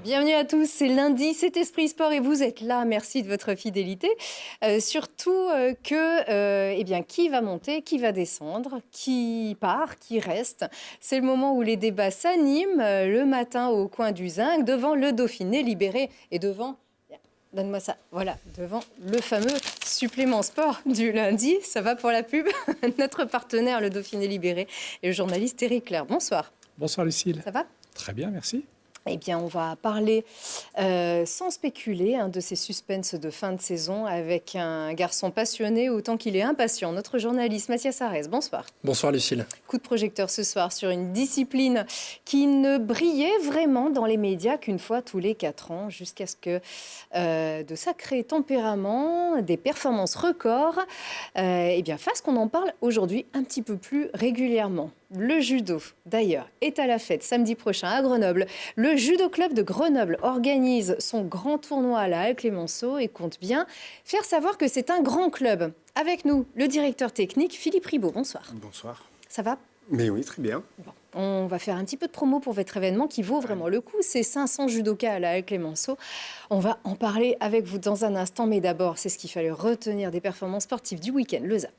Bienvenue à tous, c'est lundi, c'est Esprit Sport et vous êtes là, merci de votre fidélité. Surtout qui va monter, qui va descendre, qui part, qui reste. C'est le moment où les débats s'animent le matin au coin du Zinc, devant le Dauphiné libéré et devant... Donne-moi ça. Voilà, devant le fameux supplément sport du lundi. Ça va pour la pub. Notre partenaire, le Dauphiné libéré, et le journaliste Éric Clair. Bonsoir. Bonsoir Lucille. Ça va ? Très bien, merci. Eh bien, on va parler sans spéculer de ces suspens de fin de saison avec un garçon passionné autant qu'il est impatient. Notre journaliste Mathias Arès, bonsoir. Bonsoir Lucille. Coup de projecteur ce soir sur une discipline qui ne brillait vraiment dans les médias qu'une fois tous les 4 ans, jusqu'à ce que de sacrés tempéraments, des performances records, fassent qu'on en parle aujourd'hui un petit peu plus régulièrement. Le judo, d'ailleurs, est à la fête samedi prochain à Grenoble. Le Judo Club de Grenoble organise son grand tournoi à la Halle Clémenceau et compte bien faire savoir que c'est un grand club. Avec nous, le directeur technique Philippe Ribaud. Bonsoir. Bonsoir. Ça va ? Mais oui, très bien. Bon, on va faire un petit peu de promo pour votre événement qui vaut vraiment le coup. C'est 500 judokas à la Halle Clémenceau. On va en parler avec vous dans un instant. Mais d'abord, c'est ce qu'il fallait retenir des performances sportives du week-end, le ZAP.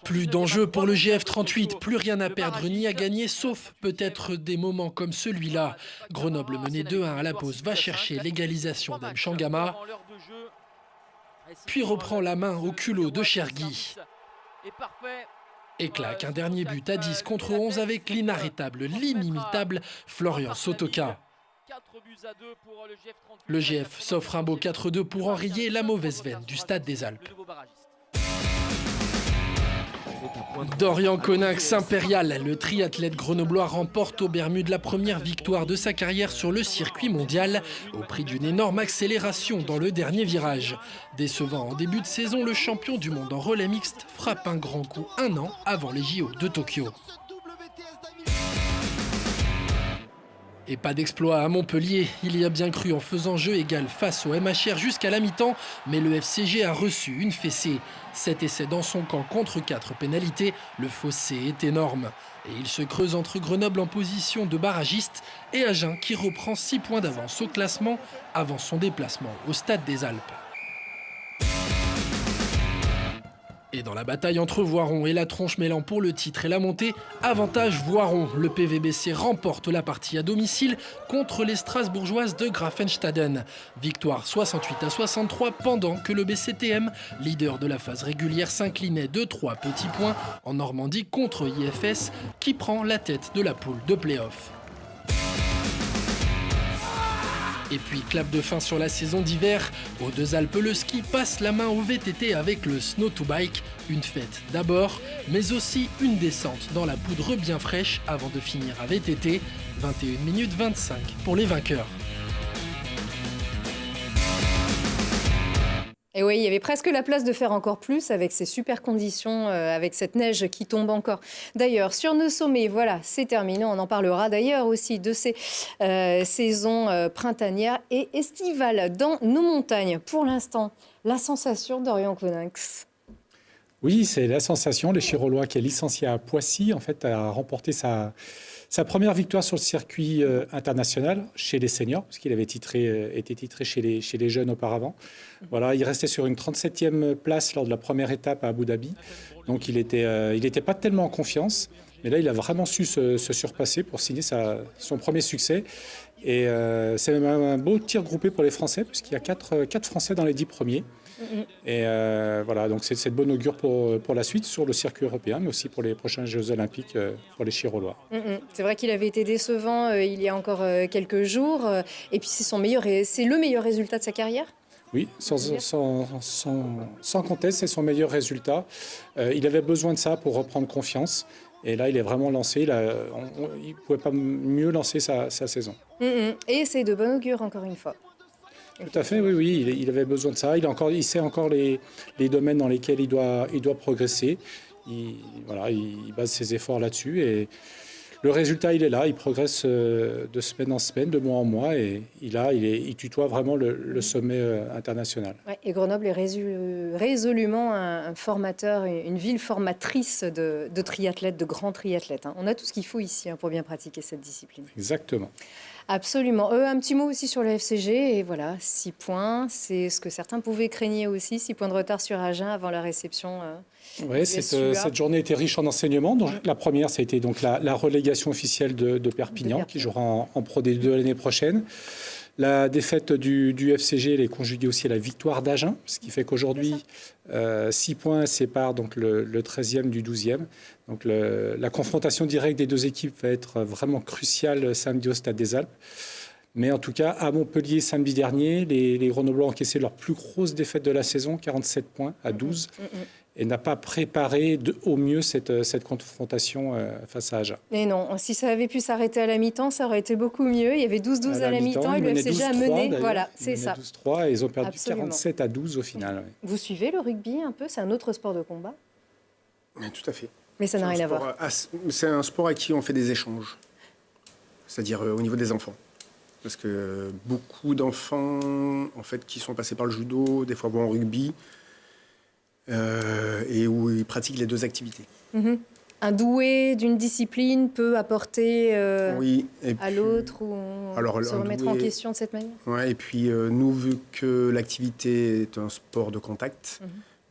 Plus d'enjeux pour le GF38, plus rien à perdre ni à gagner, sauf peut-être des moments comme celui-là. Grenoble mené 2-1 à la pause va chercher l'égalisation d'Mchangama, puis reprend la main au culot de Chergui. Et claque un dernier but à 10 contre 11 avec l'inarrêtable, l'inimitable Florian Sotoka. Le GF s'offre un beau 4-2 pour enrayer la mauvaise veine du Stade des Alpes. Dorian Coninx impérial, le triathlète grenoblois remporte aux Bermudes la première victoire de sa carrière sur le circuit mondial au prix d'une énorme accélération dans le dernier virage. Décevant en début de saison, le champion du monde en relais mixte frappe un grand coup un an avant les JO de Tokyo. Et pas d'exploit à Montpellier, il y a bien cru en faisant jeu égal face au MHR jusqu'à la mi-temps, mais le FCG a reçu une fessée. 7 essais dans son camp contre 4 pénalités, le fossé est énorme. Et il se creuse entre Grenoble en position de barragiste et Agen qui reprend 6 points d'avance au classement avant son déplacement au Stade des Alpes. Et dans la bataille entre Voiron et la Tronche-Mélan pour le titre et la montée, avantage Voiron. Le PVBC remporte la partie à domicile contre les Strasbourgeoises de Grafenstaden. Victoire 68-63 pendant que le BCTM, leader de la phase régulière, s'inclinait de 3 petits points en Normandie contre IFS qui prend la tête de la poule de play-off. Et puis, clap de fin sur la saison d'hiver. Aux Deux Alpes, le ski passe la main au VTT avec le Snow to Bike. Une fête d'abord, mais aussi une descente dans la poudre bien fraîche avant de finir à VTT. 21 minutes 25 pour les vainqueurs. Et oui, il y avait presque la place de faire encore plus avec ces super conditions, avec cette neige qui tombe encore. D'ailleurs, sur nos sommets, voilà, c'est terminé. On en parlera d'ailleurs aussi de ces saisons printanières et estivales dans nos montagnes. Pour l'instant, la sensation d'Dorian Coninx. Oui, c'est la sensation. Le Chirolois qui est licencié à Poissy, en fait, a remporté sa première victoire sur le circuit international chez les seniors, parce qu'il avait été titré chez les jeunes auparavant. Voilà, il restait sur une 37e place lors de la première étape à Abu Dhabi. Donc il était pas tellement en confiance, mais là il a vraiment su se surpasser pour signer son premier succès. Et c'est même un beau tir groupé pour les Français, puisqu'il y a 4 Français dans les 10 premiers. Et voilà, donc c'est de bon augure pour la suite sur le circuit européen, mais aussi pour les prochains Jeux Olympiques pour les Chirolois. C'est vrai qu'il avait été décevant il y a encore quelques jours, et puis c'est le meilleur résultat de sa carrière. Oui, sans conteste, c'est son meilleur résultat. Il avait besoin de ça pour reprendre confiance. Et là, il est vraiment lancé. Il ne pouvait pas mieux lancer sa saison. Et c'est de bon augure, encore une fois. Tout à fait, oui. Il avait besoin de ça. Il sait encore les domaines dans lesquels il doit progresser. Il base ses efforts là-dessus. Et le résultat, il est là. Il progresse de semaine en semaine, de mois en mois. Et il tutoie vraiment le sommet international. Ouais, et Grenoble est résolument un formateur, une ville formatrice de triathlètes, de grands triathlètes. On a tout ce qu'il faut ici pour bien pratiquer cette discipline. Exactement. Absolument. Un petit mot aussi sur le FCG. Et voilà, 6 points. C'est ce que certains pouvaient craigner aussi. 6 points de retard sur Agen avant la réception. Oui, cette journée était riche en enseignements. Donc, la première, ça a été donc la relégation officielle de Perpignan, qui jouera en Pro D2 l'année prochaine. La défaite du FCG, elle est conjuguée aussi à la victoire d'Agen, ce qui fait qu'aujourd'hui, 6 points séparent donc le 13e du 12e. Donc la confrontation directe des deux équipes va être vraiment cruciale samedi au Stade des Alpes. Mais en tout cas, à Montpellier, samedi dernier, les Grenoblois ont encaissé leur plus grosse défaite de la saison, 47 points à 12. Et n'a pas préparé au mieux cette confrontation face à Agen. Et non, si ça avait pu s'arrêter à la mi-temps, ça aurait été beaucoup mieux. Il y avait 12-12 à la mi-temps et le FCG a mené. Voilà, c'est ça. 12-3 et ils ont perdu Absolument. 47-12 au final. Oui. Vous suivez le rugby un peu? C'est un autre sport de combat? Oui, tout à fait. Mais ça n'a rien à voir. C'est un sport à qui on fait des échanges, c'est-à-dire au niveau des enfants. Parce que beaucoup d'enfants en fait, qui sont passés par le judo, des fois vont au rugby, et où ils pratiquent les deux activités. Un doué d'une discipline peut apporter à l'autre ou se remettre en question de cette manière. Ouais, et puis nous, vu que l'activité est un sport de contact,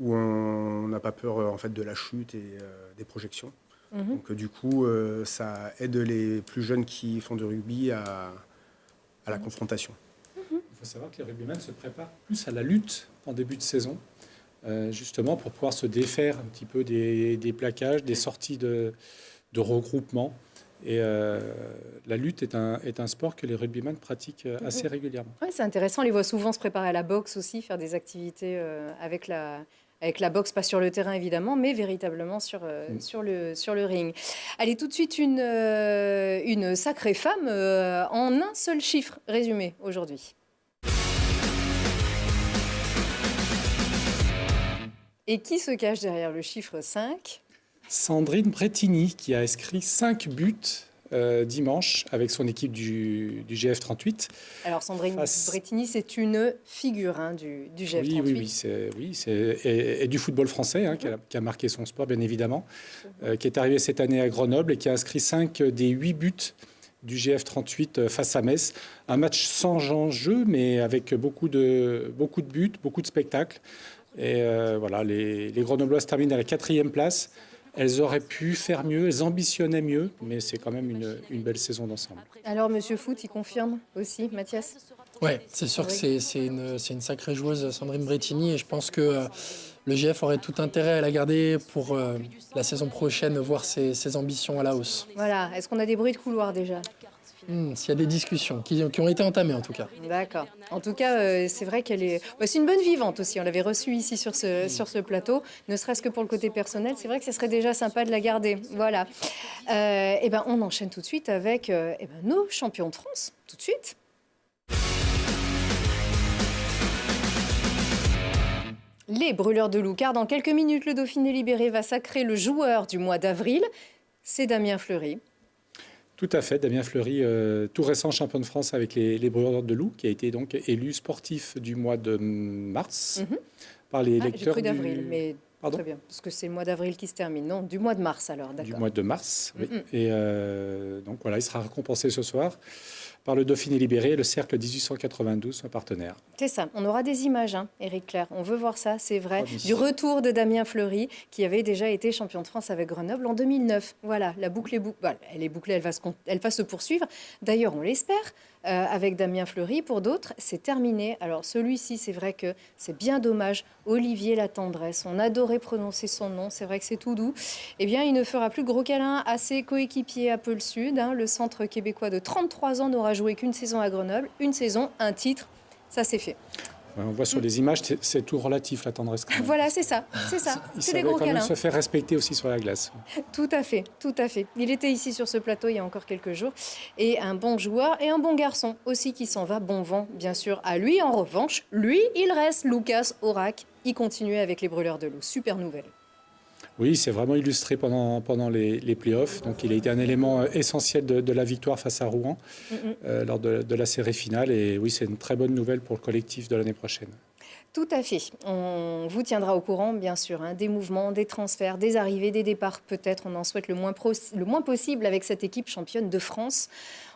où on n'a pas peur en fait, de la chute et des projections, donc du coup ça aide les plus jeunes qui font du rugby à la confrontation. Il faut savoir que les rugbymen se préparent plus à la lutte en début de saison. Justement pour pouvoir se défaire un petit peu des plaquages, des sorties de regroupement. Et la lutte est un sport que les rugbymen pratiquent assez régulièrement. Ouais, c'est intéressant, on les voit souvent se préparer à la boxe aussi, faire des activités avec la boxe, pas sur le terrain évidemment, mais véritablement sur le ring. Allez, tout de suite une sacrée femme en un seul chiffre résumé aujourd'hui. Et qui se cache derrière le chiffre 5 ? Sandrine Bretigny, qui a inscrit 5 buts dimanche avec son équipe du GF38. Alors Sandrine Bretigny, c'est une figure du GF38. Oui, et du football français, qui a marqué son sport, bien évidemment, qui est arrivé cette année à Grenoble et qui a inscrit 5 des 8 buts du GF38 face à Metz. Un match sans enjeu, mais avec beaucoup de buts, beaucoup de spectacles. Et voilà, les Grenobloises terminent à la 4e place. Elles auraient pu faire mieux, elles ambitionnaient mieux, mais c'est quand même une belle saison d'ensemble. Alors, Monsieur Foot, il confirme aussi, Mathias ? Oui, c'est sûr que c'est une sacrée joueuse, Sandrine Bretigny, et je pense que le GF aurait tout intérêt à la garder pour la saison prochaine, voir ses ambitions à la hausse. Voilà, est-ce qu'on a des bruits de couloir déjà ? S'il y a des discussions qui ont été entamées en tout cas. D'accord. En tout cas, c'est vrai qu'elle est... c'est une bonne vivante aussi. On l'avait reçue ici sur ce plateau. Ne serait-ce que pour le côté personnel, c'est vrai que ce serait déjà sympa de la garder. Voilà. On enchaîne tout de suite avec nos champions de France. Tout de suite. Les brûleurs de loup, car dans quelques minutes, le Dauphiné libéré va sacrer le joueur du mois d'avril. C'est Damien Fleury. Tout à fait, Damien Fleury, tout récent champion de France avec les brûleurs de loup, qui a été donc élu sportif du mois de mars par les lecteurs. J'ai cru d'avril, mais très bien, parce que c'est le mois d'avril qui se termine. Non, du mois de mars alors, d'accord. Du mois de mars, oui. Et donc voilà, il sera récompensé ce soir par le Dauphiné libéré, le Cercle 1892, son partenaire. C'est ça, on aura des images, Éric Clair, on veut voir ça, c'est vrai, du retour de Damien Fleury, qui avait déjà été champion de France avec Grenoble en 2009. Voilà, la boucle est bouclée, elle est bouclée, elle va se poursuivre. D'ailleurs, on l'espère, avec Damien Fleury. Pour d'autres, c'est terminé. Alors celui-ci, c'est vrai que c'est bien dommage. Olivier Latendresse, on adorait prononcer son nom, c'est vrai que c'est tout doux. Eh bien, il ne fera plus gros câlin à ses coéquipiers à Peul Sud. Le centre québécois de 33 ans n'aura joué qu'une saison à Grenoble. Une saison, un titre, ça c'est fait. On voit sur les images, c'est tout relatif, la tendresse. Voilà, c'est ça. C'est des gros câlins. Il savait quand même se faire respecter aussi sur la glace. Tout à fait. Il était ici sur ce plateau il y a encore quelques jours. Et un bon joueur et un bon garçon aussi qui s'en va. Bon vent, bien sûr, à lui. En revanche, lui, il reste. Lucas Aubrac, il continue avec les brûleurs de loup. Super nouvelle. Oui, il s'est vraiment illustré pendant les playoffs. Donc, il a été un élément essentiel de la victoire face à Rouen lors de la série finale. Et oui, c'est une très bonne nouvelle pour le collectif de l'année prochaine. Tout à fait. On vous tiendra au courant, bien sûr, des mouvements, des transferts, des arrivées, des départs. Peut-être on en souhaite le moins possible avec cette équipe championne de France.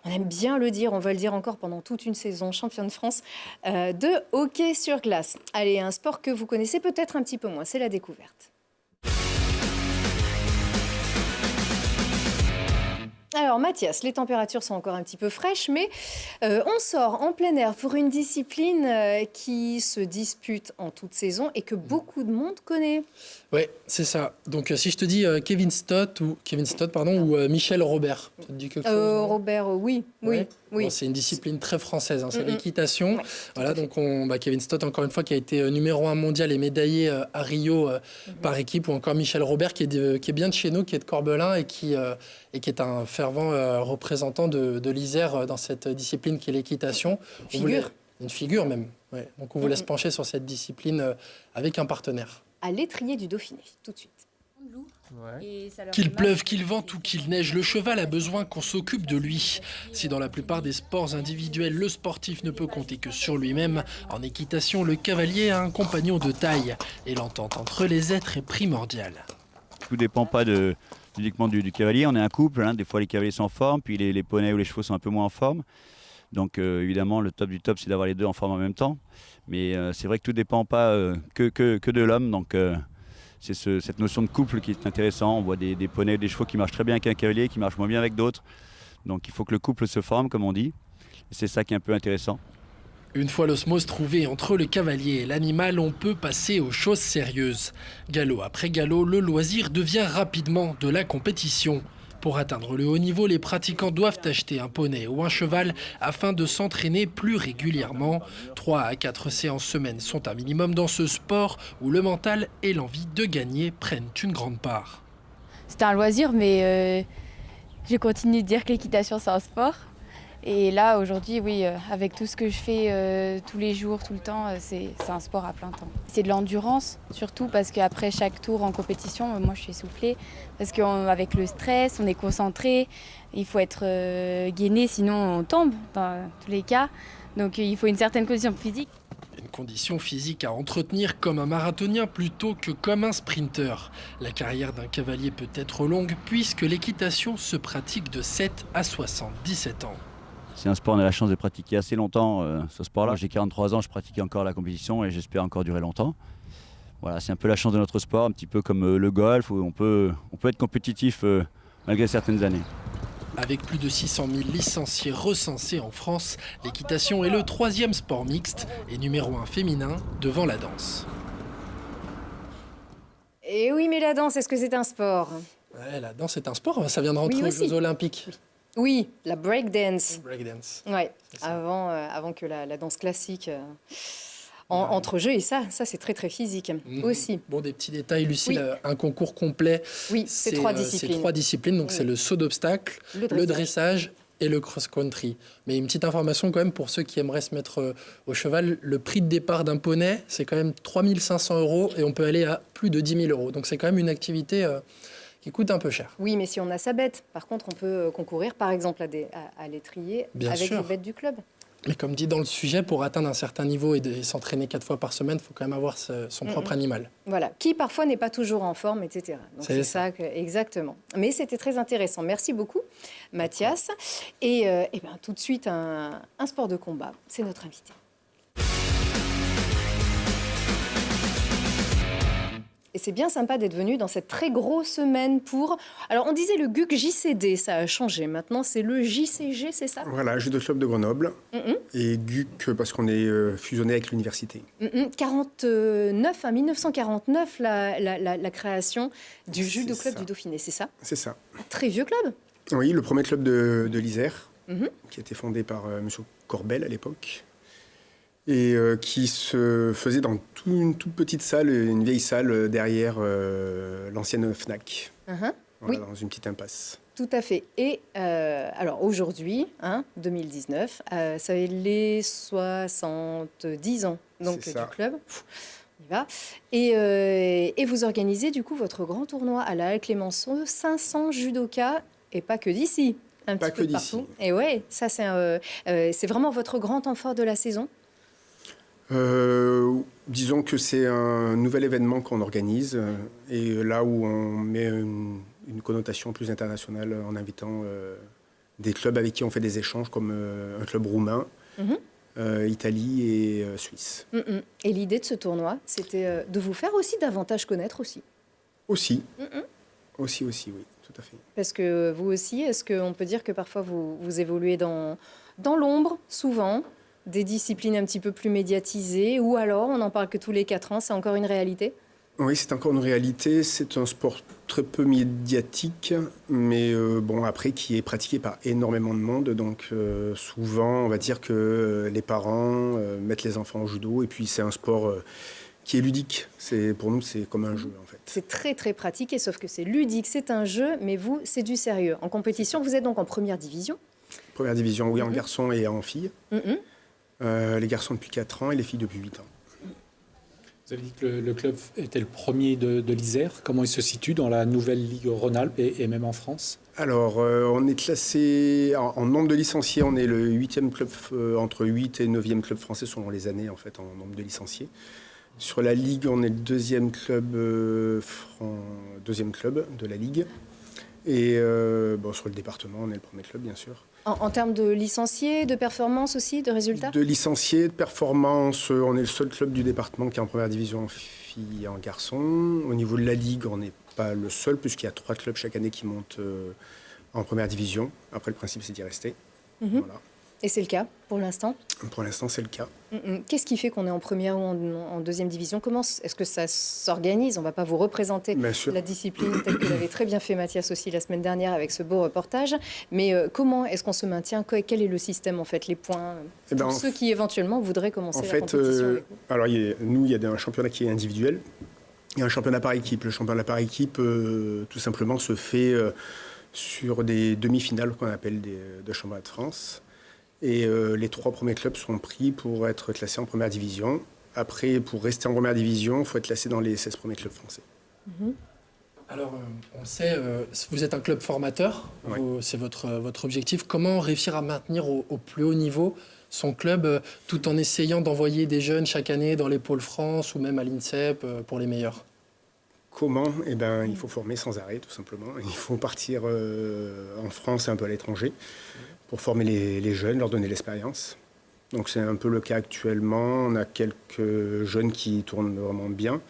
On aime bien le dire, on va le dire encore pendant toute une saison, championne de France de hockey sur glace. Allez, un sport que vous connaissez peut-être un petit peu moins, c'est la découverte. Alors Mathias, les températures sont encore un petit peu fraîches, mais on sort en plein air pour une discipline qui se dispute en toute saison et que beaucoup de monde connaît. Oui, c'est ça. Donc si je te dis Kevin Stott ou Michel Robert, ça te dit quelque chose? Robert, oui. Bon, c'est une discipline très française, c'est l'équitation. Ouais, voilà, donc Kevin Stott, encore une fois, qui a été numéro 1 mondial et médaillé à Rio par équipe, ou encore Michel Robert, qui est bien de chez nous, qui est de Corbelin et qui est un fervent représentant de l'Isère dans cette discipline qui est l'équitation. Une figure même. Ouais. Donc on vous laisse pencher sur cette discipline avec un partenaire. À l'étrier du Dauphiné, tout de suite. Qu'il pleuve, qu'il vente ou qu'il neige, le cheval a besoin qu'on s'occupe de lui. Si dans la plupart des sports individuels, le sportif ne peut compter que sur lui-même, en équitation, le cavalier a un compagnon de taille. Et l'entente entre les êtres est primordiale. Tout ne dépend pas uniquement du cavalier. On est un couple, des fois les cavaliers sont en forme, puis les poneys ou les chevaux sont un peu moins en forme. Donc évidemment, le top du top, c'est d'avoir les deux en forme en même temps. Mais c'est vrai que tout ne dépend pas que de l'homme. Donc c'est cette notion de couple qui est intéressante. On voit des poneys, des chevaux qui marchent très bien avec un cavalier, qui marchent moins bien avec d'autres. Donc il faut que le couple se forme, comme on dit. Et c'est ça qui est un peu intéressant. Une fois l'osmose trouvée entre le cavalier et l'animal, on peut passer aux choses sérieuses. Galop après galop, le loisir devient rapidement de la compétition. Pour atteindre le haut niveau, les pratiquants doivent acheter un poney ou un cheval afin de s'entraîner plus régulièrement. 3 à 4 séances semaine sont un minimum dans ce sport où le mental et l'envie de gagner prennent une grande part. C'était un loisir, mais je continue de dire que l'équitation c'est un sport. Et là, aujourd'hui, oui, avec tout ce que je fais tous les jours, tout le temps, c'est un sport à plein temps. C'est de l'endurance, surtout parce qu'après chaque tour en compétition, moi je suis essoufflée. Parce qu'avec le stress, on est concentré, il faut être gainé, sinon on tombe dans tous les cas. Donc il faut une certaine condition physique. Une condition physique à entretenir comme un marathonien plutôt que comme un sprinter. La carrière d'un cavalier peut être longue puisque l'équitation se pratique de 7 à 77 ans. C'est un sport, on a la chance de pratiquer assez longtemps ce sport-là. J'ai 43 ans, je pratique encore la compétition et j'espère encore durer longtemps. Voilà, c'est un peu la chance de notre sport, un petit peu comme le golf, où on peut être compétitif malgré certaines années. Avec plus de 600 000 licenciés recensés en France, l'équitation est le 3e sport mixte et numéro 1 féminin devant la danse. Et oui, mais la danse, est-ce que c'est un sport? Ouais, la danse est un sport, ça vient de rentrer aux Jeux Olympiques. Oui, la breakdance. Breakdance. Ouais, avant que la danse classique entre jeux, et ça c'est très très physique aussi. Bon, des petits détails, Lucille, Oui. un concours complet. Oui, c'est 3 disciplines. C'est 3 disciplines, donc c'est le saut d'obstacle, le dressage et le cross-country. Mais une petite information quand même pour ceux qui aimeraient se mettre au cheval, le prix de départ d'un poney, c'est quand même 3 500 € et on peut aller à plus de 10 000 €. Donc c'est quand même une activité qui coûte un peu cher. Oui, mais si on a sa bête, par contre, on peut concourir, par exemple, à l'étrier avec les bêtes du club. Mais comme dit dans le sujet, pour atteindre un certain niveau et s'entraîner 4 fois par semaine, il faut quand même avoir son propre animal. Voilà, qui parfois n'est pas toujours en forme, etc. Donc c'est ça exactement. Mais c'était très intéressant. Merci beaucoup, Mathias. Et bien, tout de suite, un sport de combat. C'est notre invité. Et c'est bien sympa d'être venu dans cette très grosse semaine pour... Alors, on disait le GUC JCD, ça a changé. Maintenant, c'est le JCG, c'est ça? Voilà, Judo Club de Grenoble. Et GUC, parce qu'on est fusionné avec l'université. 1949, la création du Judo Club du Dauphiné, c'est ça? C'est ça. Un très vieux club? Oui, le premier club de l'Isère, qui a été fondé par M. Corbel à l'époque. Et qui se faisait dans une toute petite salle, une vieille salle derrière l'ancienne FNAC, voilà, dans une petite impasse. Tout à fait. Et alors aujourd'hui, 2019, ça fait les 70 ans donc, du club. y va. Et vous organisez du coup votre grand tournoi à la Halle Clémenceau, 500 judokas, et pas que d'ici, un Pas petit peu que de d'ici. partout. Et ouais, ça c'est vraiment votre grand temps fort de la saison. Disons que c'est un nouvel événement qu'on organise et là où on met une connotation plus internationale en invitant des clubs avec qui on fait des échanges comme un club roumain, Italie et Suisse. Et l'idée de ce tournoi, c'était de vous faire aussi davantage connaître aussi. Aussi. Aussi, oui, tout à fait. Parce que vous aussi, est-ce qu'on peut dire que parfois vous évoluez dans l'ombre, souvent, des disciplines un petit peu plus médiatisées, ou alors on n'en parle que tous les 4 ans, c'est encore une réalité? Oui, c'est encore une réalité. C'est un sport très peu médiatique, mais bon, après, qui est pratiqué par énormément de monde. Donc, souvent, on va dire que les parents mettent les enfants au judo. Et puis, c'est un sport qui est ludique. Pour nous, c'est comme un jeu, en fait. C'est très, très pratique, et sauf que c'est ludique, c'est un jeu, mais vous, c'est du sérieux. En compétition, vous êtes donc en première division? Première division, oui, en garçon et en filles. Les garçons depuis 4 ans et les filles depuis 8 ans. Vous avez dit que le club était le premier de l'Isère. Comment il se situe dans la nouvelle Ligue Rhône-Alpes et même en France? Alors, on est classé en nombre de licenciés. On est le 8e club, entre 8 et 9e club français selon les années, en fait, en nombre de licenciés. Sur la Ligue, on est le deuxième club de la Ligue. Et bon, sur le département, on est le premier club, bien sûr. En termes de licenciés, de performance aussi, de résultats? De licenciés, de performance, on est le seul club du département qui est en première division en filles et en garçons. Au niveau de la Ligue, on n'est pas le seul, puisqu'il y a 3 clubs chaque année qui montent en première division. Après, le principe, c'est d'y rester. Voilà. Et c'est le cas pour l'instant? Pour l'instant, c'est le cas. Qu'est-ce qui fait qu'on est en première ou en deuxième division? Comment est-ce que ça s'organise? On ne va pas vous représenter la discipline telle que l'avait très bien fait Mathias aussi la semaine dernière avec ce beau reportage. Mais comment est-ce qu'on se maintient? Quel est le système, en fait, les points pour ceux qui éventuellement voudraient commencer la compétition avec vous? Alors, il y a un championnat qui est individuel. Il y a un championnat par équipe. Le championnat par équipe, tout simplement, se fait sur des demi-finales qu'on appelle de championnat de France. Et les 3 premiers clubs sont pris pour être classés en première division. Après, pour rester en première division, il faut être classé dans les 16 premiers clubs français. Alors, on sait, vous êtes un club formateur, c'est votre objectif. Comment réussir à maintenir au plus haut niveau son club tout en essayant d'envoyer des jeunes chaque année dans les pôles France ou même à l'INSEP pour les meilleurs? Comment? Eh ben, il faut former sans arrêt, tout simplement. Il faut partir en France et un peu à l'étranger pour former les jeunes, leur donner l'expérience. Donc c'est un peu le cas actuellement. On a quelques jeunes qui tournent vraiment bien,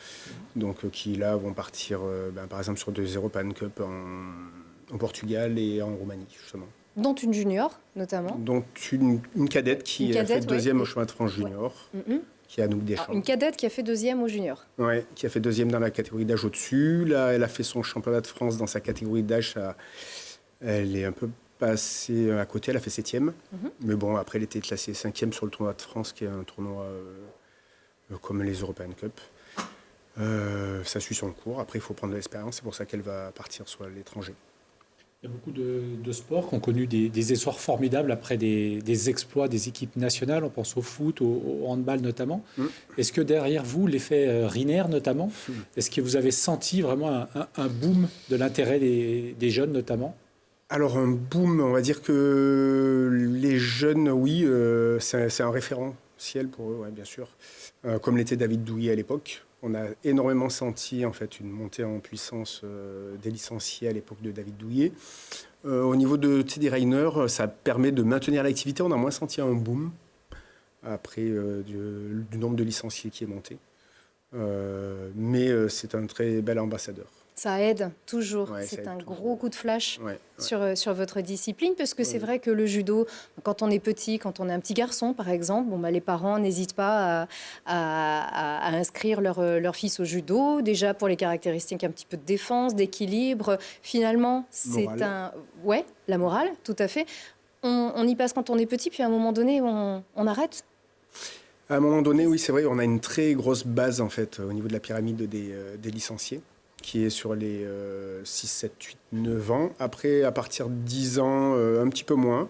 donc qui là vont partir par exemple sur 2 European Cup au Portugal et en Roumanie, justement. Dont une junior, notamment. Donc une cadette qui a fait 2e au chemin de France junior, qui a Anouk Deschamps. Une cadette qui a fait 2e au junior. Oui, qui a fait 2e dans la catégorie d'âge au-dessus. Là, elle a fait son championnat de France dans sa catégorie d'âge. Elle est un peu passée à côté, elle a fait 7e. Mais bon, après, elle était classée 5e sur le tournoi de France, qui est un tournoi comme les European Cup. Ça suit son cours. Après, il faut prendre de l'expérience. C'est pour ça qu'elle va partir sur l'étranger. Il y a beaucoup de sports qui ont connu des espoirs formidables après des exploits des équipes nationales. On pense au foot, au handball notamment. Est-ce que derrière vous, l'effet Riner notamment, est-ce que vous avez senti vraiment un boom de l'intérêt des jeunes notamment? Alors un boom, on va dire que les jeunes, oui, c'est un référentiel pour eux, ouais, bien sûr. Comme l'était David Douillet à l'époque. On a énormément senti en fait une montée en puissance des licenciés à l'époque de David Douillet. Au niveau de Teddy Riner, ça permet de maintenir l'activité. On a moins senti un boom après du nombre de licenciés qui est monté. Mais c'est un très bel ambassadeur. Ça aide toujours. Ouais, c'est ça un aide gros coup de flash Ouais. sur votre discipline, parce que c'est vrai que le judo, quand on est petit, quand on est un petit garçon par exemple, les parents n'hésitent pas à inscrire leur fils au judo, déjà pour les caractéristiques un petit peu de défense, d'équilibre. Finalement, c'est la morale, tout à fait. On y passe quand on est petit, puis à un moment donné, on arrête. À un moment donné, oui, c'est vrai, on a une très grosse base en fait au niveau de la pyramide des licenciés, qui est sur les 6, 7, 8, 9 ans. Après, à partir de 10 ans, un petit peu moins.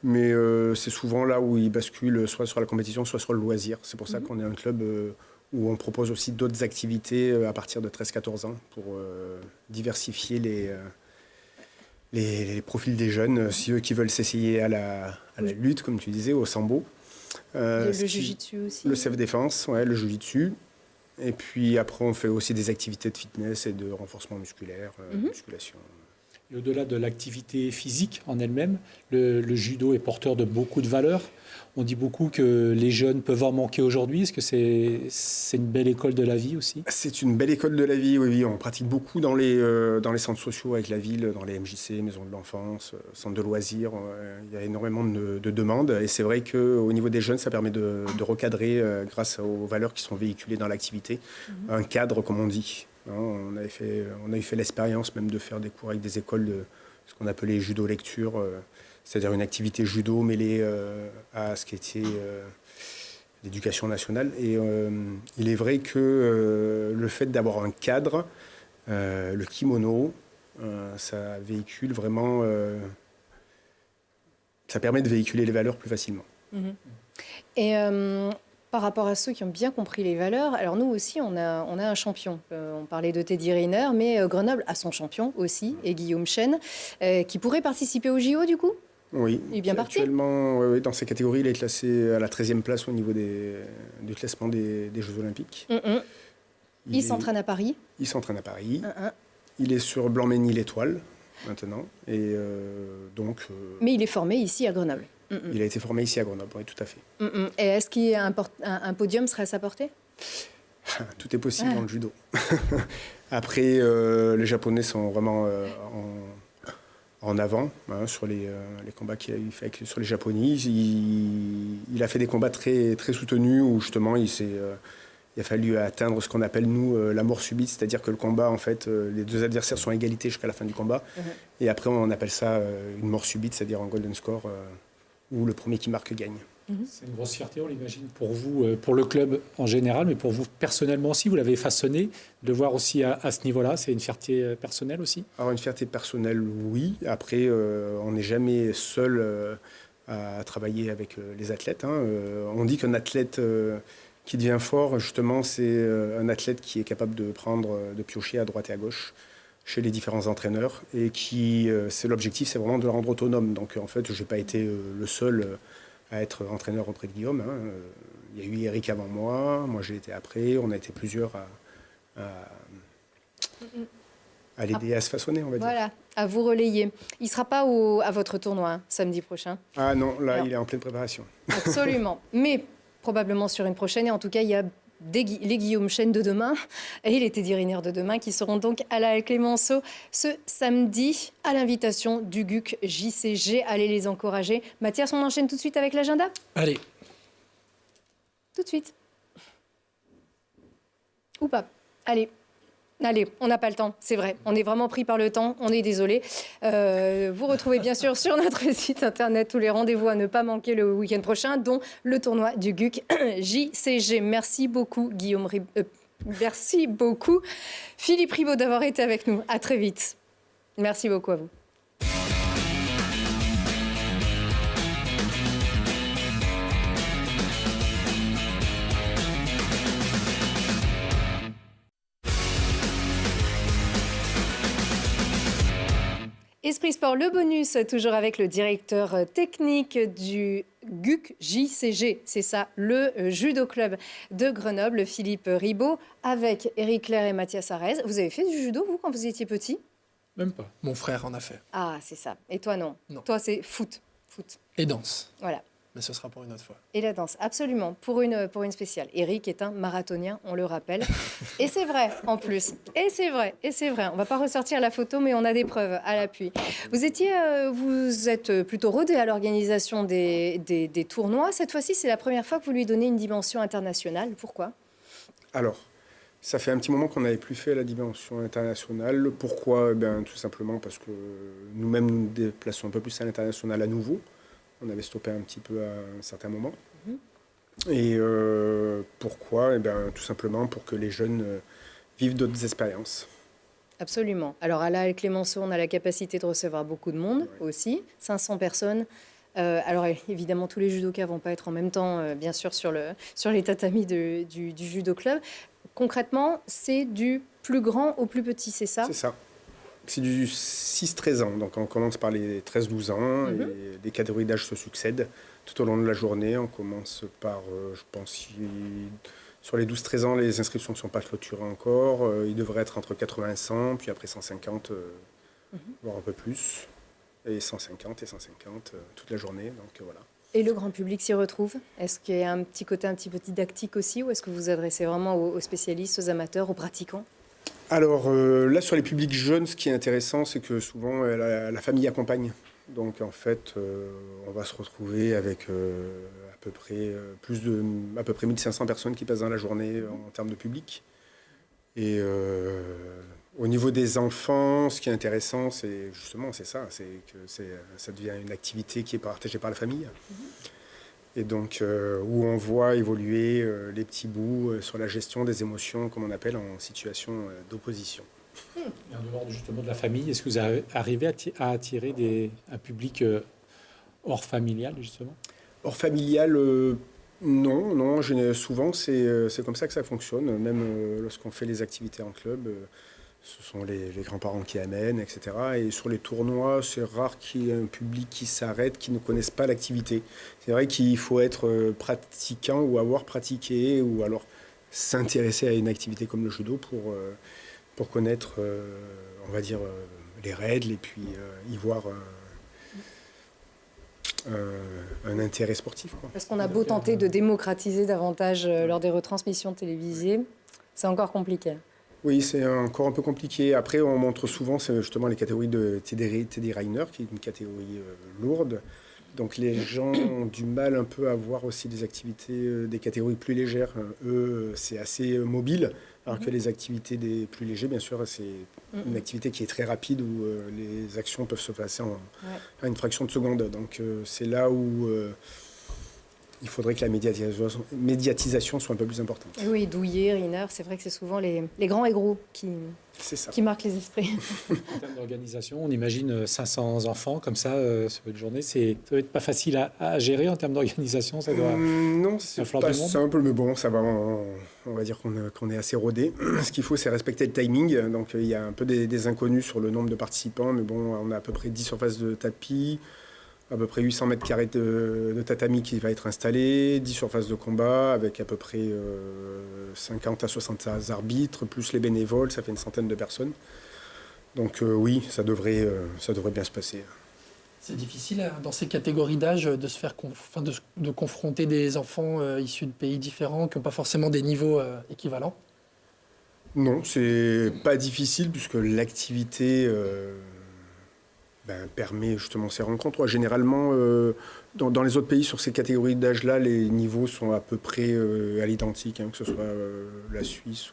Mais c'est souvent là où ils basculent, soit sur la compétition, soit sur le loisir. C'est pour ça qu'on est un club où on propose aussi d'autres activités à partir de 13-14 ans pour diversifier les profils des jeunes, ceux qui veulent s'essayer à la lutte, comme tu disais, au sambo. Le jiu-jitsu aussi. Le self-défense, ouais, le jiu-jitsu. Et puis après, on fait aussi des activités de fitness et de renforcement musculaire, musculation. Et au-delà de l'activité physique en elle-même, le judo est porteur de beaucoup de valeurs. On dit beaucoup que les jeunes peuvent en manquer aujourd'hui. Est-ce que c'est une belle école de la vie aussi? C'est une belle école de la vie, oui. On pratique beaucoup dans les centres sociaux avec la ville, dans les MJC, maisons de l'enfance, centres de loisirs. Il y a énormément de demandes. Et c'est vrai qu'au niveau des jeunes, ça permet de recadrer grâce aux valeurs qui sont véhiculées dans l'activité. Un cadre, comme on dit. On a eu fait l'expérience même de faire des cours avec des écoles de ce qu'on appelait judo-lecture, c'est-à-dire une activité judo mêlée à ce qui était l'éducation nationale. Et il est vrai que le fait d'avoir un cadre, le kimono, ça véhicule vraiment... ça permet de véhiculer les valeurs plus facilement. Et par rapport à ceux qui ont bien compris les valeurs, alors nous aussi, on a un champion. On parlait de Teddy Riner, mais Grenoble a son champion aussi, et Guillaume Chen, qui pourrait participer au JO du coup. Oui, il est bien parti. Actuellement, dans ces catégories, il est classé à la 13e place au niveau du classement des Jeux Olympiques. Il s'entraîne à Paris. Il s'entraîne à Paris. Il est sur Blanc-Ménil-Étoile maintenant. Et donc, mais il est formé ici à Grenoble. Il a été formé ici à Grenoble, oui, tout à fait. Et est-ce qu'un podium serait à sa portée? Tout est possible dans le judo. Après, les Japonais sont vraiment en avant sur les combats qu'il a eu fait sur les Japonais. Il a fait des combats très, très soutenus où justement il a fallu atteindre ce qu'on appelle nous la mort subite, c'est-à-dire que le combat, en fait, les deux adversaires sont à égalité jusqu'à la fin du combat. Et après, on appelle ça une mort subite, c'est-à-dire un golden score où le premier qui marque gagne. C'est une grosse fierté, on l'imagine, pour vous, pour le club en général, mais pour vous personnellement aussi. Vous l'avez façonné, de voir aussi à ce niveau-là. C'est une fierté personnelle aussi? Alors, une fierté personnelle, oui. Après, on n'est jamais seul à travailler avec les athlètes. On dit qu'un athlète qui devient fort, justement, c'est un athlète qui est capable de piocher à droite et à gauche chez les différents entraîneurs et c'est l'objectif, c'est vraiment de le rendre autonome. Donc, en fait, je n'ai pas été le seul à être entraîneur auprès de Guillaume. Il y a eu Eric avant moi j'ai été après, on a été plusieurs à l'aider à se façonner, on va dire. Voilà, à vous relayer. Il ne sera pas à votre tournoi samedi prochain? Ah non, là, il est en pleine préparation. Absolument, mais probablement sur une prochaine. Et en tout cas, il y a les Guillaume Chen de demain et les Teddy Riner de demain qui seront donc à la Halle Clémenceau ce samedi à l'invitation du GUC JCG. Allez les encourager. Mathias, on enchaîne tout de suite avec l'agenda? Allez. Tout de suite. Ou pas. Allez, on n'a pas le temps, c'est vrai. On est vraiment pris par le temps, on est désolé. Vous retrouvez bien sûr sur notre site internet tous les rendez-vous à ne pas manquer le week-end prochain, dont le tournoi du GUC JCG. Merci beaucoup, Guillaume merci beaucoup, Philippe Ribaud, d'avoir été avec nous. À très vite. Merci beaucoup à vous. Esprit Sport, le bonus, toujours avec le directeur technique du GUC JCG. C'est ça, le judo club de Grenoble, Philippe Ribaud, avec Éric Clair et Mathias Arez. Vous avez fait du judo, vous, quand vous étiez petit? Même pas. Mon frère en a fait. Ah, c'est ça. Et toi, non? Non. Toi, c'est foot. Et danse. Voilà. Mais ce sera pour une autre fois. Et la danse, absolument, pour une spéciale. Eric est un marathonien, on le rappelle. Et c'est vrai, en plus. Et c'est vrai. On ne va pas ressortir la photo, mais on a des preuves à l'appui. Vous êtes plutôt rodé à l'organisation des tournois. Cette fois-ci, c'est la première fois que vous lui donnez une dimension internationale. Pourquoi? Alors, ça fait un petit moment qu'on n'avait plus fait la dimension internationale. Pourquoi? Tout simplement parce que nous-mêmes nous déplaçons un peu plus à l'international à nouveau. On avait stoppé un petit peu à un certain moment. Et pourquoi? Tout simplement pour que les jeunes vivent d'autres expériences. Absolument. Alors à la Halle Clémenceau, on a la capacité de recevoir beaucoup de monde aussi, 500 personnes. Alors évidemment, tous les judokas vont pas être en même temps, bien sûr, sur les tatamis du judo club. Concrètement, c'est du plus grand au plus petit, c'est ça? C'est ça. C'est du 6-13 ans. Donc on commence par les 13-12 ans et les catégories d'âge se succèdent tout au long de la journée. On commence par, je pense, sur les 12-13 ans, les inscriptions ne sont pas clôturées encore. Il devrait être entre 80 et 100, puis après 150, voire un peu plus. Et 150 et 150 toute la journée. Donc voilà. Et le grand public s'y retrouve? Est-ce qu'il y a un petit côté un petit peu didactique aussi, ou est-ce que vous vous adressez vraiment aux spécialistes, aux amateurs, aux pratiquants? Alors là, sur les publics jeunes, ce qui est intéressant, c'est que souvent la famille accompagne. Donc en fait, on va se retrouver avec à peu près 1500 personnes qui passent dans la journée en termes de public. Et au niveau des enfants, ce qui est intéressant, c'est justement ça, c'est que ça devient une activité qui est partagée par la famille. Et donc, où on voit évoluer les petits bouts sur la gestion des émotions, comme on appelle, en situation d'opposition. Et en dehors justement de la famille, est-ce que vous arrivez à attirer un public hors familial, justement? Hors familial, non. Souvent, c'est comme ça que ça fonctionne. Même lorsqu'on fait les activités en club, ce sont les grands-parents qui amènent, etc. Et sur les tournois, c'est rare qu'il y ait un public qui s'arrête, qui ne connaisse pas l'activité. C'est vrai qu'il faut être pratiquant ou avoir pratiqué, ou alors s'intéresser à une activité comme le judo pour connaître, on va dire, les règles et puis y voir un intérêt sportif, quoi. Parce qu'on a beau tenter de démocratiser davantage lors des retransmissions télévisées, c'est encore compliqué. Oui, c'est encore un peu compliqué. Après, on montre souvent justement les catégories de Teddy Riner, qui est une catégorie lourde. Donc les gens ont du mal un peu à voir aussi des activités des catégories plus légères. Eux, c'est assez mobile, alors que les activités des plus légers, bien sûr, c'est une activité qui est très rapide, où les actions peuvent se passer à une fraction de seconde. Donc c'est là où il faudrait que la médiatisation soit un peu plus importante. Et oui, Douillet, Riner, c'est vrai que c'est souvent les grands et gros qui marquent les esprits. En termes d'organisation, on imagine 500 enfants comme ça sur une journée. Ça doit être pas facile à gérer en termes d'organisation. Ça doit non, c'est pas simple, mais bon, ça va. On va dire qu'on est assez rodé. Ce qu'il faut, c'est respecter le timing. Donc il y a un peu des inconnus sur le nombre de participants, mais bon, on a à peu près 10 surfaces de tapis, à peu près 800 mètres carrés de tatami qui va être installé, 10 surfaces de combat avec à peu près 50 à 60 arbitres, plus les bénévoles, ça fait une centaine de personnes. Donc oui, ça devrait bien se passer. C'est difficile dans ces catégories d'âge de se faire de confronter des enfants issus de pays différents qui n'ont pas forcément des niveaux équivalents? Non, c'est pas difficile puisque l'activité permet justement ces rencontres. Généralement, dans les autres pays, sur ces catégories d'âge-là, les niveaux sont à peu près à l'identique, que ce soit la Suisse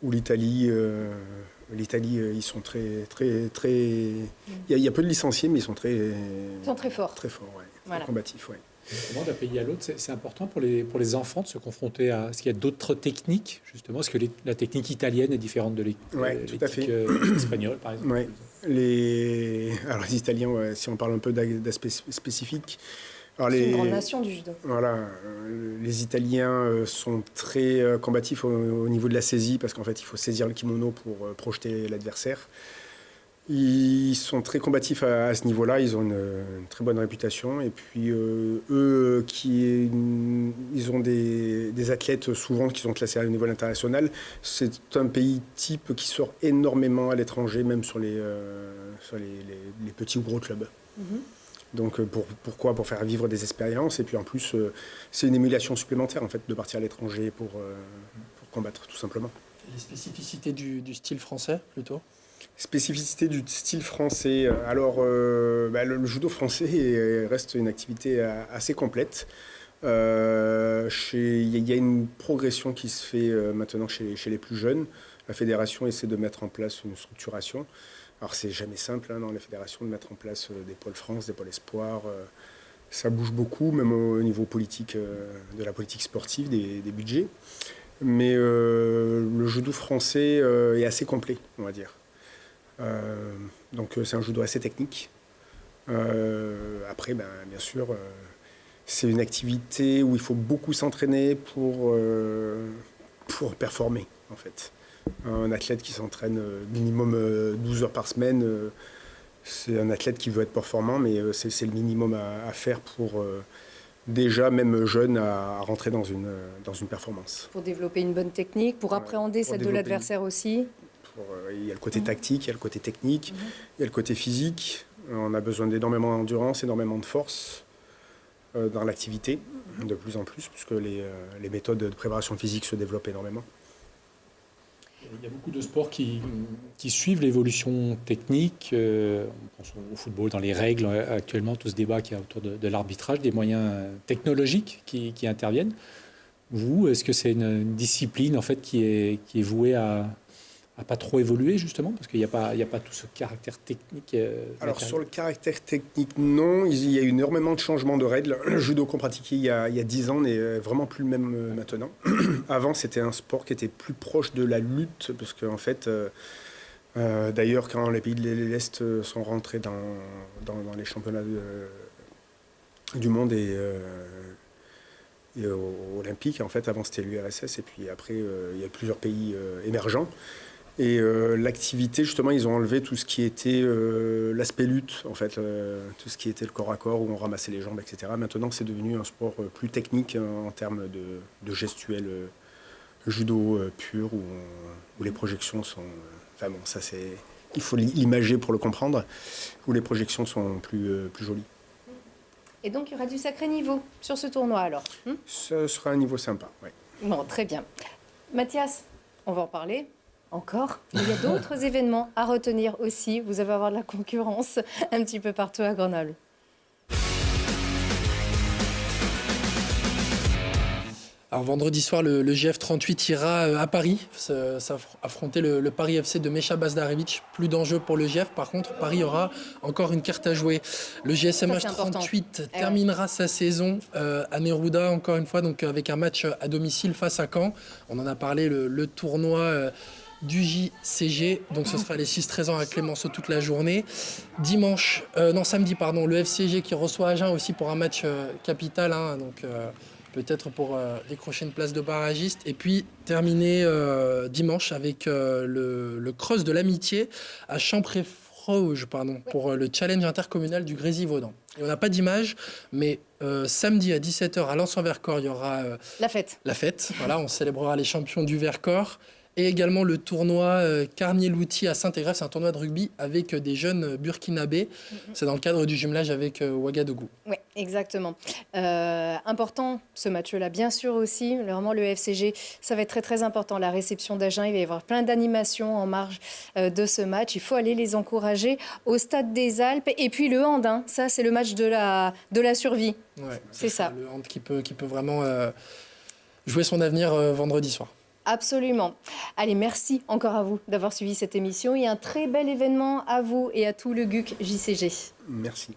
ou l'Italie. L'Italie, ils sont très... Il y a peu de licenciés, mais ils sont très forts. Très forts, ouais. Voilà. Très combatifs, ouais. Justement, d'un pays à l'autre, c'est important pour les enfants de se confronter à... Est-ce qu'il y a d'autres techniques, justement? Est-ce que la technique italienne est différente de l'éthique espagnole, par exemple? Ouais. Alors, les Italiens, si on parle un peu d'aspect spécifique... C'est une grande nation du judo. Voilà, les Italiens sont très combatifs au niveau de la saisie, parce qu'en fait, il faut saisir le kimono pour projeter l'adversaire. Ils sont très combatifs à ce niveau-là, ils ont une très bonne réputation. Et puis eux, ils ont des athlètes souvent qui sont classés à niveau international. C'est un pays type qui sort énormément à l'étranger, même sur les petits ou gros clubs. Donc pourquoi? Pour faire vivre des expériences. Et puis en plus, c'est une émulation supplémentaire en fait, de partir à l'étranger pour combattre, tout simplement. Les spécificités du style français, plutôt? Spécificité du style français. Alors, le judo français reste une activité assez complète. Il y a une progression qui se fait maintenant chez les plus jeunes. La fédération essaie de mettre en place une structuration. Alors, c'est jamais simple dans les fédérations de mettre en place des pôles France, des pôles espoirs. Ça bouge beaucoup, même au niveau politique, de la politique sportive, des budgets. Mais le judo français est assez complet, on va dire. Donc c'est un judo assez technique, Après, bien sûr, c'est une activité où il faut beaucoup s'entraîner pour performer, en fait. Un athlète qui s'entraîne minimum 12 heures par semaine, c'est un athlète qui veut être performant, mais c'est le minimum à faire pour, déjà, même jeune, à rentrer dans une performance. Pour développer une bonne technique, pour appréhender celle de l'adversaire aussi. Il y a le côté tactique, il y a le côté technique, il y a le côté physique. On a besoin d'énormément d'endurance, énormément de force dans l'activité, de plus en plus, puisque les méthodes de préparation physique se développent énormément. Il y a beaucoup de sports qui suivent l'évolution technique. On pense au football, dans les règles actuellement, tout ce débat qu'il y a autour de l'arbitrage, des moyens technologiques qui interviennent. Vous, est-ce que c'est une discipline en fait qui est vouée à pas trop évoluer justement parce qu'il n'y a pas tout ce caractère technique. Alors sur le caractère technique, non. Il y a eu énormément de changements de règles. Le judo qu'on pratiquait il y a 10 ans n'est vraiment plus le même maintenant. Avant, c'était un sport qui était plus proche de la lutte parce qu'en fait, d'ailleurs, quand les pays de l'Est sont rentrés dans les championnats du monde et olympiques, en fait, avant c'était l'URSS et puis après, il y a plusieurs pays émergents. Et l'activité, justement, ils ont enlevé tout ce qui était l'aspect lutte, en fait, tout ce qui était le corps à corps, où on ramassait les jambes, etc. Maintenant, c'est devenu un sport plus technique en termes de gestuel judo pur, où les projections sont... Enfin bon, ça c'est... Il faut l'imager pour le comprendre, où les projections sont plus jolies. Et donc, il y aura du sacré niveau sur ce tournoi, alors. Ce sera un niveau sympa, oui. Bon, très bien. Mathias, on va en parler. Encore. Il y a d'autres événements à retenir aussi. Vous allez avoir de la concurrence un petit peu partout à Grenoble. Alors vendredi soir, le GF 38 ira à Paris affronter le Paris FC de Mecha Bazdarevic. Plus d'enjeux pour le GF. Par contre, Paris aura encore une carte à jouer. Le GSMH 38 terminera sa saison à Neruda, encore une fois, donc avec un match à domicile face à Caen. On en a parlé, le tournoi du JCG, donc ce sera les 6-13 ans à Clémenceau toute la journée. Samedi, le FCG qui reçoit Agen aussi pour un match capital, donc peut-être pour décrocher une place de barragiste. Et puis terminer dimanche avec le Cross de l'Amitié à Champré-Frouge, pour le challenge intercommunal du Grésivaudan. Et on n'a pas d'image, mais samedi à 17h à Lens-en-Vercors, il y aura la fête. Voilà, on célébrera les champions du Vercors. Et également le tournoi Carnier-Louty à Saint-Égrève, c'est un tournoi de rugby avec des jeunes burkinabés. C'est dans le cadre du jumelage avec Ouagadougou. Oui, exactement. Important ce match-là, bien sûr aussi. Vraiment, le FCG, ça va être très très important. La réception d'Agen, il va y avoir plein d'animations en marge de ce match. Il faut aller les encourager au Stade des Alpes. Et puis le hand, ça c'est le match de la survie. Ouais, c'est ça. Le hand qui peut vraiment jouer son avenir vendredi soir. Absolument. Allez, merci encore à vous d'avoir suivi cette émission et un très bel événement à vous et à tout le GUC JCG. Merci.